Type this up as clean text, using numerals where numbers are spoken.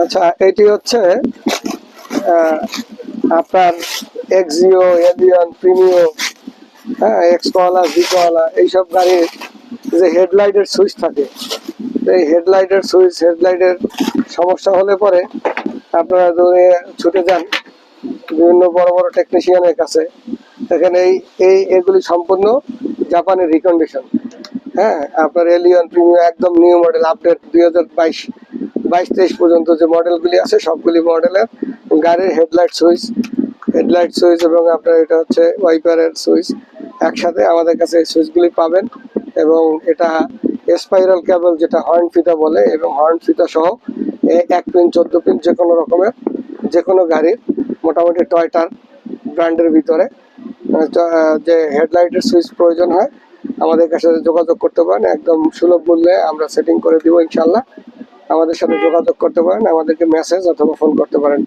আচ্ছা, এটি হচ্ছে আপনার এক্সিও, এলিয়ন, প্রিমিও, হ্যাঁ, এক্সকোয়ালা, জিকোয়ালা এইসব গাড়ির যে হেডলাইটের সুইচ থাকে, এই হেডলাইটের সুইচ, হেডলাইটের সমস্যা হলে পরে আপনারা দূরে ছুটে যান বিভিন্ন বড় বড় টেকনিশিয়ানের কাছে। এখানে এগুলি সম্পূর্ণ জাপানের রিকন্ডিশন। হ্যাঁ, আপনার এলিয়ন, প্রিমিয়াম একদম নিউ মডেল, আপডেট 2022-23 পর্যন্ত যে মডেলগুলি আছে সবগুলি মডেলের গাড়ির হেডলাইট সুইচ এবং আপনার এটা হচ্ছে ওয়াইপারের সুইচ একসাথে আমাদের কাছে এই সুইচগুলি পাবেন। এবং এটা স্পাইরাল কেবল, যেটা হর্ন ফিতা বলে, এবং হর্ন ফিতা সহ 1 পিন 14 পিন যে কোনো রকমের, যে কোনো গাড়ির মোটামুটি টয়টার ব্র্যান্ডের ভিতরে যে হেডলাইটের সুইচ প্রয়োজন হয় আমাদের কাছে যোগাযোগ করতে পারেন। একদম সুলভ মূল্যে আমরা সেটিং করে দিব ইনশাল্লাহ। আমাদের সাথে যোগাযোগ করতে পারেন, আমাদেরকে মেসেজ অথবা ফোন করতে পারেন।